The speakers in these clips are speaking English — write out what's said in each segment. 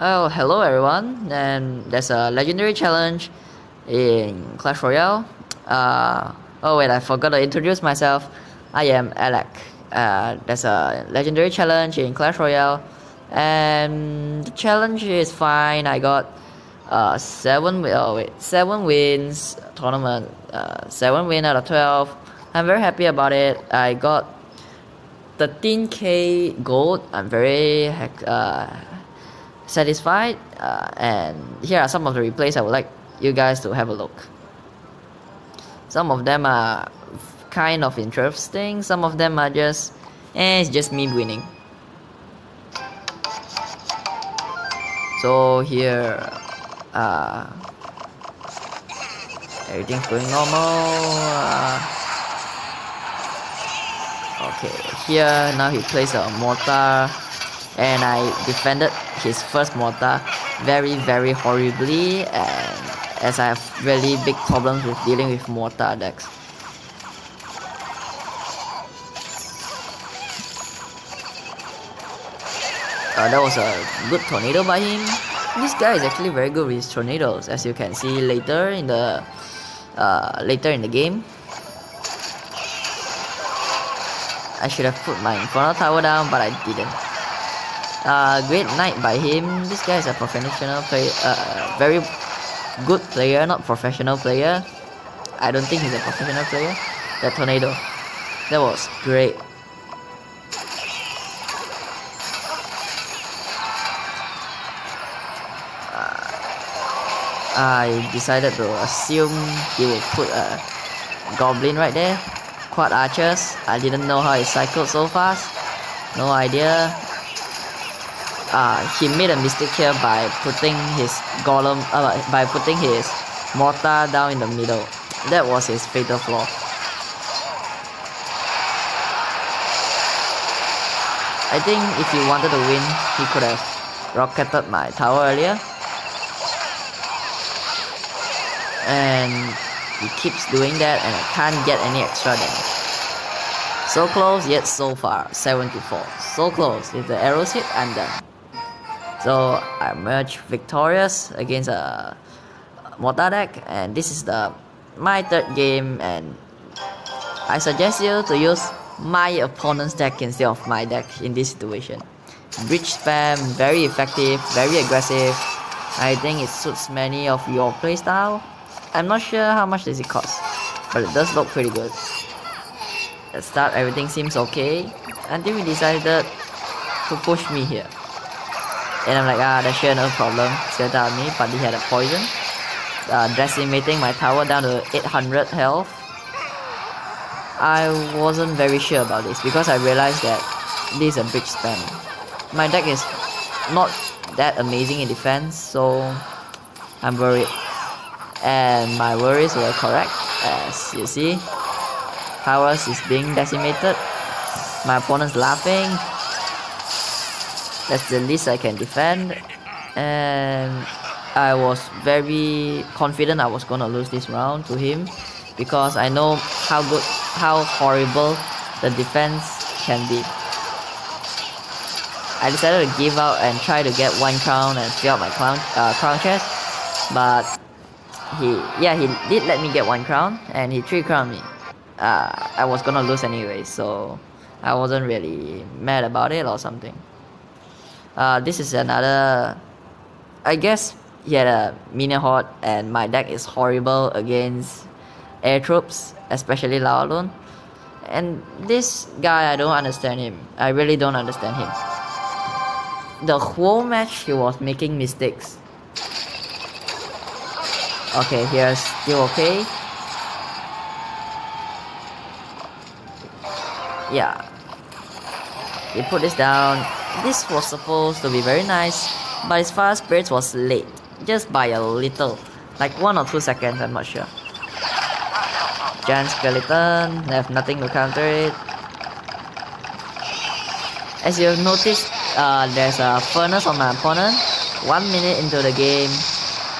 Oh, hello everyone, and there's a legendary challenge in Clash Royale. Oh wait, I forgot to introduce myself. I am Alec. There's a legendary challenge in Clash Royale, and the challenge is fine. I got 7 wins tournament, 7 win out of 12. I'm very happy about it. I got 13k gold. I'm very satisfied, and here are some of the replays I would like you guys to have a look. Some of them are kind of interesting, some of them are just it's just me winning. So here everything's going normal. Okay, here now he plays a mortar, and I defended his first mortar very horribly, and as I have really big problems with dealing with mortar decks. That was a good tornado by him. This guy is actually very good with his tornadoes, as you can see later in the game. I should have put my Inferno Tower down, but I didn't. Great knight by him. This guy is a professional player, very good player, not professional player. I don't think he's a professional player. That tornado, that was great. I decided to assume he would put a goblin right there. Quad archers. I didn't know how it cycled so fast. No idea. He made a mistake here by putting his golem, by putting his mortar down in the middle. That was his fatal flaw. I think if he wanted to win, he could have rocketed my tower earlier. And he keeps doing that, and I can't get any extra damage. So close, yet so far, 74. So close. If the arrows hit, I'm done. So I emerged victorious against a mortar deck, and this is my third game, and I suggest you to use my opponent's deck instead of my deck in this situation. Bridge spam, very effective, very aggressive. I think it suits many of your playstyle. I'm not sure how much does it cost, but it does look pretty good. At start everything seems okay until he decided to push me here. And I'm like, that's sure no problem. Set out me, but he had a poison. Decimating my tower down to 800 health. I wasn't very sure about this because I realized that this is a big spam. My deck is not that amazing in defense, so I'm worried. And my worries were correct, as you see. Towers is being decimated. My opponent's laughing. That's the least I can defend, and I was very confident I was gonna lose this round to him because I know how horrible the defense can be. I decided to give out and try to get 1 crown and fill out my crown chest, but he did let me get 1 crown, and he 3 crowned me. I was gonna lose anyway, so I wasn't really mad about it or something. This is another, I guess he had a minion horde, and my deck is horrible against air troops, especially Lava Loon. And this guy, I don't understand him. I really don't understand him. The whole match he was making mistakes. Okay, here's still okay. Yeah. He put this down. This was supposed to be very nice, but his fire spirits was late. Just by a little. Like 1 or 2 seconds, I'm not sure. Giant skeleton, I have nothing to counter it. As you've noticed, there's a furnace on my opponent. 1 minute into the game,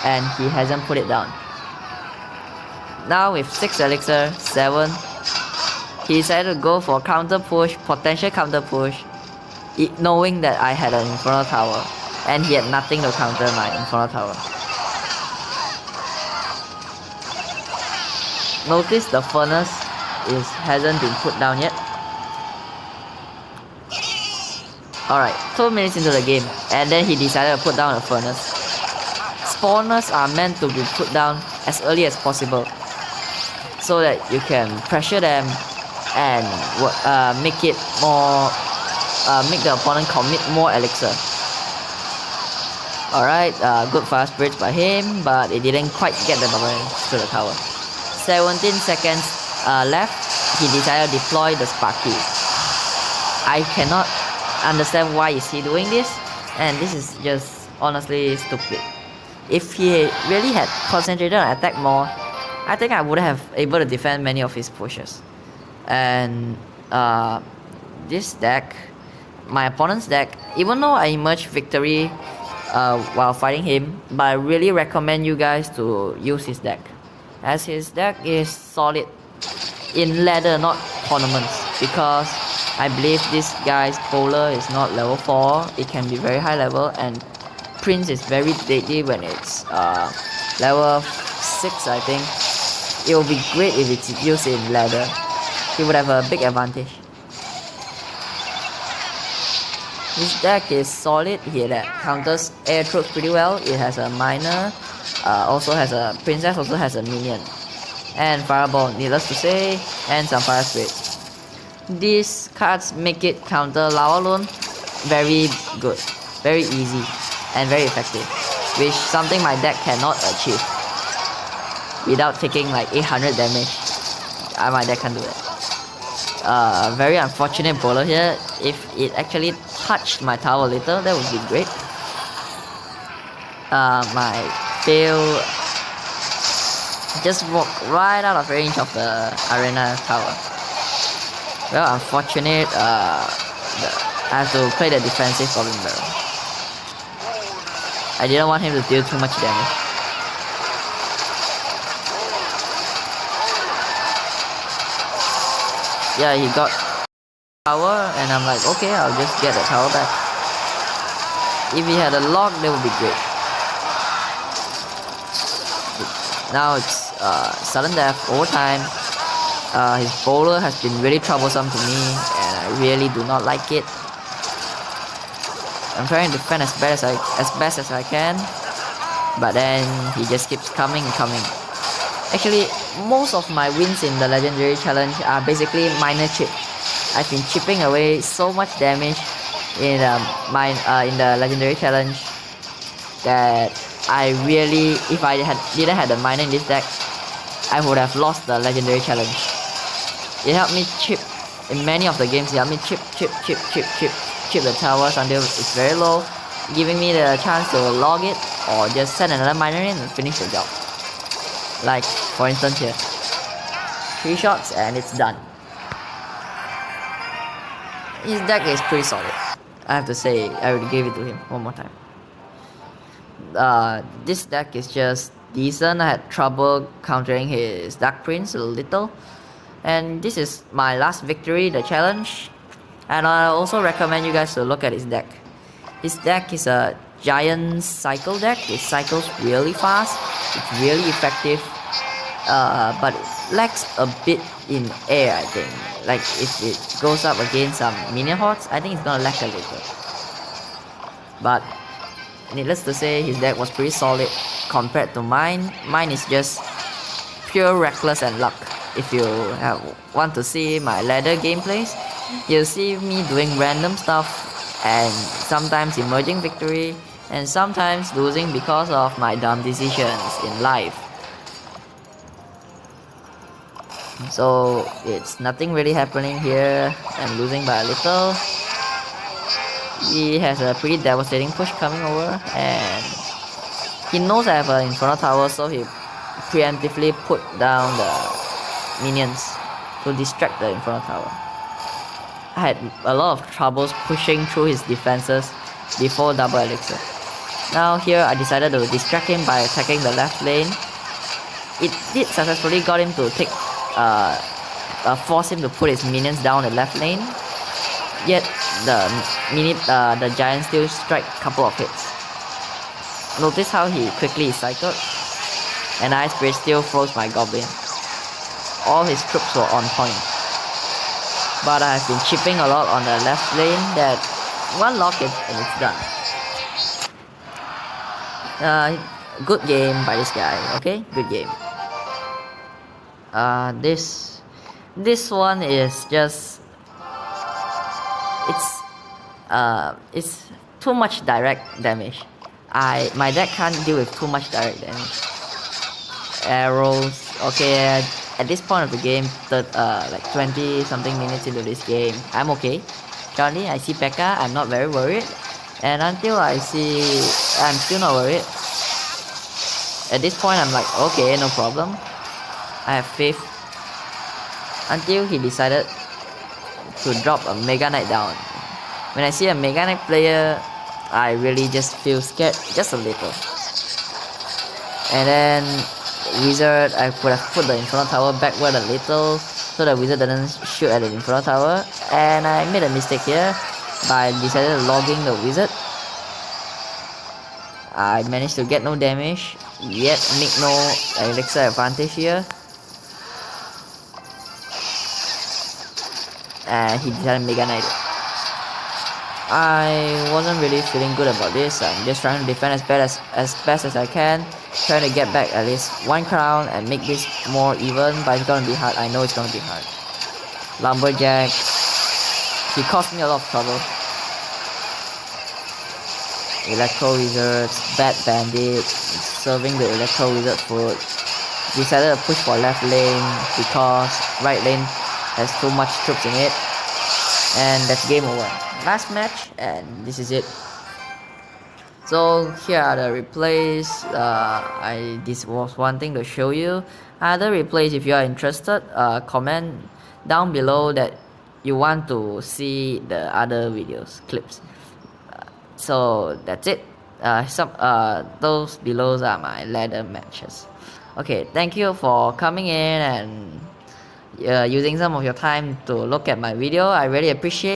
and he hasn't put it down. Now with 6 elixir, 7, he decided to go for counter push, potential counter push, knowing that I had an Inferno Tower. and he had nothing to counter my Inferno Tower. Notice the furnace hasn't been put down yet. Alright, 2 minutes into the game, and then he decided to put down a furnace. Spawners are meant to be put down as early as possible, so that you can pressure them and make it more, make the opponent commit more elixir. Alright, good fire spirits by him, but it didn't quite get the barbarian to the tower. 17 seconds left, he decided to deploy the Sparky. I cannot understand why is he doing this, and this is just honestly stupid. If he really had concentrated on attack more, I think I would have able to defend many of his pushes. And this deck, my opponent's deck, even though I emerged victory while fighting him, but I really recommend you guys to use his deck, as his deck is solid in ladder, not tournaments, because I believe this guy's bowler is not level 4, it can be very high level, and Prince is very deadly when it's level 6, I think. It will be great if it's used in ladder. He would have a big advantage. This deck is solid. He counters air troops pretty well. It has a miner, also has a princess, also has a minion, and fireball, needless to say, and some fire spirits. These cards make it counter Lava Loon very good, very easy, and very effective, which something my deck cannot achieve without taking like 800 damage. My deck can do it. Very unfortunate bowler here. If it actually touched my tower a little, that would be great. My fail just walked right out of range of the arena tower. Well, unfortunate. I have to play the defensive Goblin Barrel. I didn't want him to deal too much damage. Yeah, he got tower, and I'm like, okay, I'll just get the tower back. If he had a lock, that would be great. Now it's sudden death, overtime. His bowler has been really troublesome to me, and I really do not like it. I'm trying to defend as best as I can, but then he just keeps coming and coming. Actually, most of my wins in the Legendary Challenge are basically minor chip. I've been chipping away so much damage in the Legendary Challenge that I really, if I didn't have the miner in this deck, I would have lost the Legendary Challenge. It helped me chip in many of the games. It helped me chip the towers until it's very low, giving me the chance to log it or just send another miner in and finish the job. Like for instance here, 3 shots and it's done. His deck is pretty solid. I have to say, I would give it to him one more time. This deck is just decent. I had trouble countering his Dark Prince a little, and this is my last victory, the challenge. And I also recommend you guys to look at his deck. His deck is a giant cycle deck. It cycles really fast. It's really effective, but it lacks a bit in air, I think. Like if it goes up against some minion hordes, I think it's gonna lack a little. But needless to say, his deck was pretty solid compared to mine. Mine is just pure reckless and luck. If you want to see my ladder gameplays, you'll see me doing random stuff and sometimes emerging victory and sometimes losing because of my dumb decisions in life. So it's nothing really happening here. I'm losing by a little. He has a pretty devastating push coming over, and he knows I have an Inferno Tower, so he preemptively put down the minions to distract the Inferno Tower. I had a lot of troubles pushing through his defenses before double elixir. Now here I decided to distract him by attacking the left lane. It did successfully got him to take force him to put his minions down the left lane. Yet the giant still strike a couple of hits. Notice how he quickly cycled, and Ice Spirit still froze my goblin. All his troops were on point. But I have been chipping a lot on the left lane that one lock it and it's done. Good game by this guy, okay? Good game. This one is just it's too much direct damage. My deck can't deal with too much direct damage. Arrows, okay. At this point of the game, like 20 something minutes into this game, I'm okay. Currently, I see P.E.K.K.A, I'm not very worried. And until I'm still not worried. At this point, I'm like, okay, no problem. I have faith. Until he decided to drop a Mega Knight down. When I see a Mega Knight player, I really just feel scared, just a little. And then Wizard, I could have put the Inferno Tower backward a little so the Wizard doesn't shoot at the Inferno Tower. And I made a mistake here by decided logging the Wizard. I managed to get no damage, yet make no elixir advantage here. And he decided Mega Knight. I wasn't really feeling good about this. I'm just trying to defend as best as I can, trying to get back at least one crown and make this more even, but it's gonna be hard. I know it's gonna be hard. Lumberjack, he caused me a lot of trouble. Electro Wizards, Bad Bandit, serving the Electro Wizard food. Decided to push for left lane because right lane has too much troops in it. And that's game over. Last match, and this is it. So here are the replays. This was one thing to show you. Other replays, if you are interested, comment down below that you want to see the other videos, clips. So that's it. Those below are my ladder matches. Okay, thank you for coming in and using some of your time to look at my video. I really appreciate